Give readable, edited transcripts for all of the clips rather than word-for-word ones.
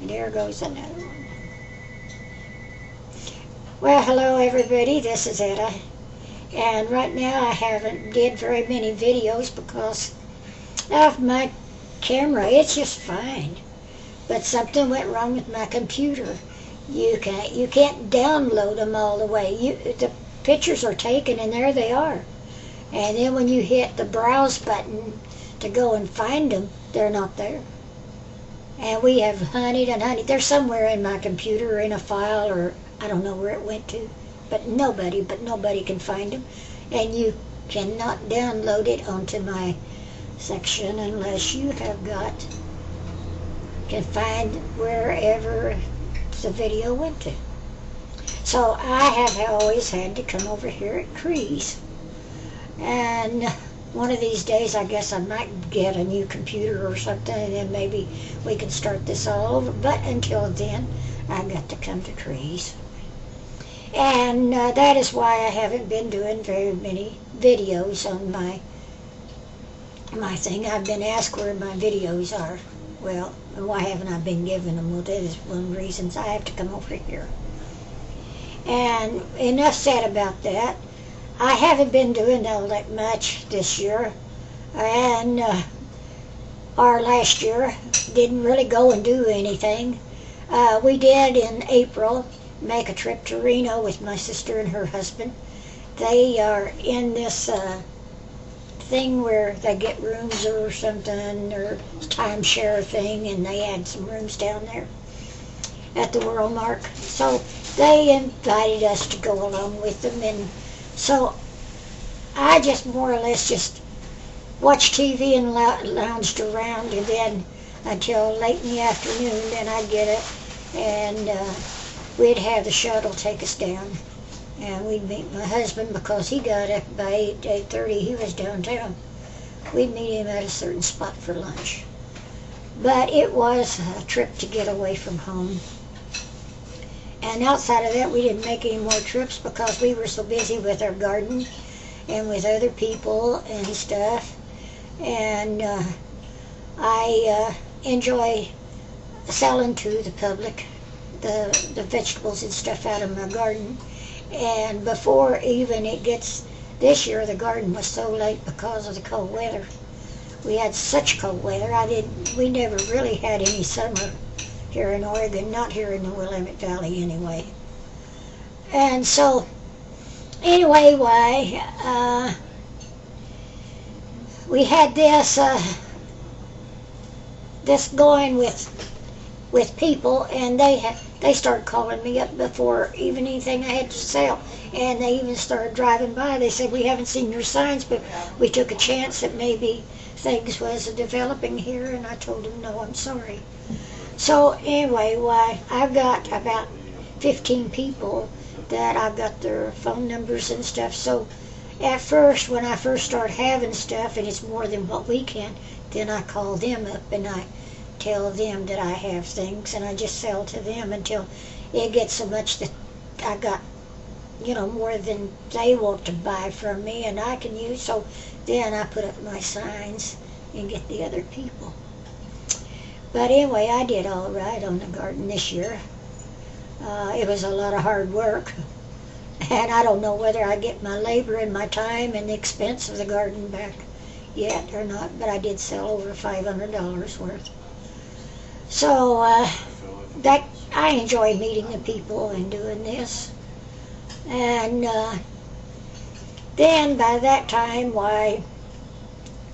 And there goes another one. Well, hello everybody, this is Etta. And right now I haven't did very many videos because of my camera. It's just fine. But something went wrong with my computer. You can't download them all the way. The pictures are taken and there they are. And then when you hit the browse button to go and find them, they're not there. And we have hunted and hunted. They're somewhere in my computer or in a file, or I don't know where it went to. But nobody can find them. And you cannot download it onto my section unless you have can find wherever the video went to. So I have always had to come over here at Cree's. And one of these days I guess I might get a new computer or something, and then maybe we can start this all over. But until then, I got to come to Cree's. And that is why I haven't been doing very many videos on my thing. I've been asked where my videos are. Well, why haven't I been giving them? Well, that is one of the reasons I have to come over here. And enough said about that. I haven't been doing all that much this year. And our last year didn't really go and do anything. We did in April make a trip to Reno with my sister and her husband. They are in this thing where they get rooms or something, or timeshare thing, and they had some rooms down there at the World Mark. So they invited us to go along with them, and so I just more or less just watched TV and lounged around, and then until late in the afternoon, then I'd get up and we'd have the shuttle take us down. And we'd meet my husband because he got up by 8:30. He was downtown. We'd meet him at a certain spot for lunch. But it was a trip to get away from home. And outside of that, we didn't make any more trips because we were so busy with our garden and with other people and stuff. And I enjoy selling to the public the vegetables and stuff out of my garden. And before even it gets, this year the garden was so late because of the cold weather. We had such cold weather. We never really had any summer here in Oregon, not here in the Willamette Valley anyway. And so, anyway, we had this going with people, and they started calling me up before even anything I had to sell. And they even started driving by. They said, we haven't seen your signs, but we took a chance that maybe things was developing here. And I told them, no, I'm sorry. So anyway, I've got about 15 people that I've got their phone numbers and stuff. So at first, when I first start having stuff, and it's more than what we can, then I call them up and I tell them that I have things, and I just sell to them until it gets so much that I got, more than they want to buy from me and I can use. So then I put up my signs and get the other people. But anyway, I did all right on the garden this year. It was a lot of hard work, and I don't know whether I get my labor and my time and the expense of the garden back yet or not, but I did sell over $500 worth. So that I enjoy meeting the people and doing this. And then by that time, I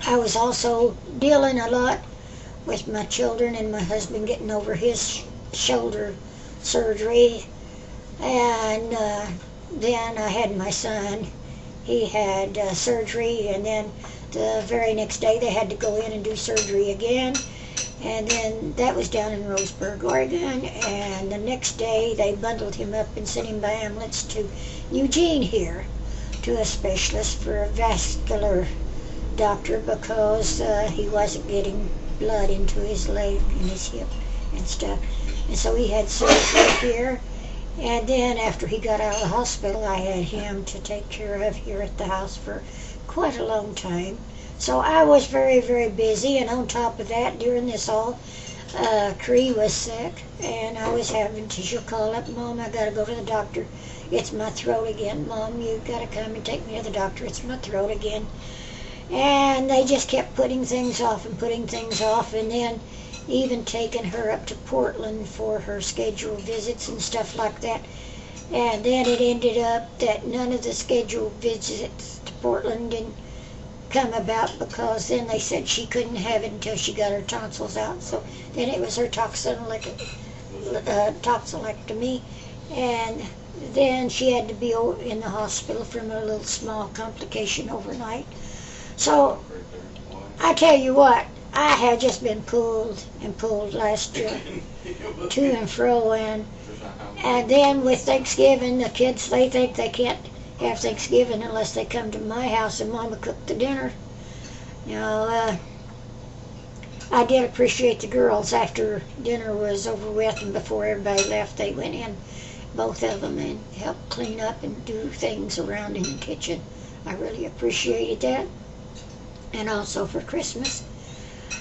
was also dealing a lot with my children and my husband getting over his shoulder surgery. And then I had my son. He had surgery, and then the very next day they had to go in and do surgery again. And then that was down in Roseburg, Oregon, and the next day they bundled him up and sent him by ambulance to Eugene here, to a specialist for a vascular doctor, because he wasn't getting blood into his leg and his hip and stuff. And so he had surgery here, and then after he got out of the hospital, I had him to take care of here at the house for quite a long time. So I was very, very busy, and on top of that, during this all, Cree was sick, and I was having to, she'll call up, Mom, I gotta go to the doctor. It's my throat again. Mom, you gotta come and take me to the doctor. It's my throat again. And they just kept putting things off and putting things off, and then even taking her up to Portland for her scheduled visits and stuff like that. And then it ended up that none of the scheduled visits to Portland didn't come about, because then they said she couldn't have it until she got her tonsils out. So then it was her tonsillectomy, and then she had to be in the hospital from a little small complication overnight. So I tell you what, I had just been pulled and pulled last year to and fro, and then with Thanksgiving, the kids, they think they can't have Thanksgiving unless they come to my house and Mama cooked the dinner. I did appreciate the girls after dinner was over with and before everybody left. They went in, both of them, and helped clean up and do things around in the kitchen. I really appreciated that. And also for Christmas.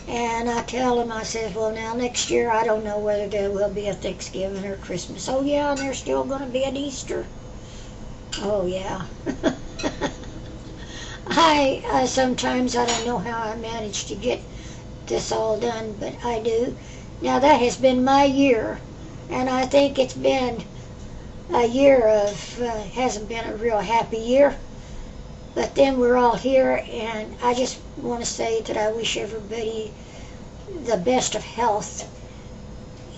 And I tell them, I said, well, now next year I don't know whether there will be a Thanksgiving or Christmas. Oh yeah, and there's still going to be an Easter. Oh yeah. I sometimes I don't know how I manage to get this all done, but I do. Now that has been my year, and I think it's been a year of, hasn't been a real happy year, but then we're all here, and I just want to say that I wish everybody the best of health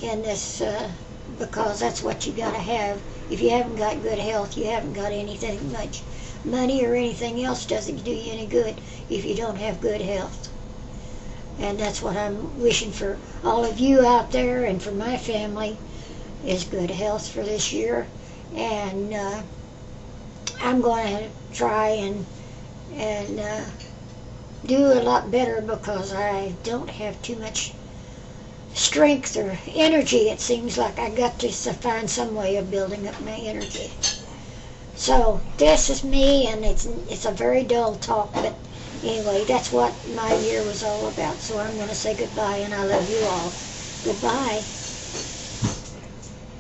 in this, because that's what you got to have. If you haven't got good health, you haven't got anything much. Money or anything else doesn't do you any good if you don't have good health. And that's what I'm wishing for all of you out there, and for my family, is good health for this year. And I'm going to try and do a lot better, because I don't have too much strength or energy. It seems like I got to find some way of building up my energy. So this is me, and it's a very dull talk, but anyway, that's what my year was all about. So I'm going to say goodbye, and I love you all. Goodbye.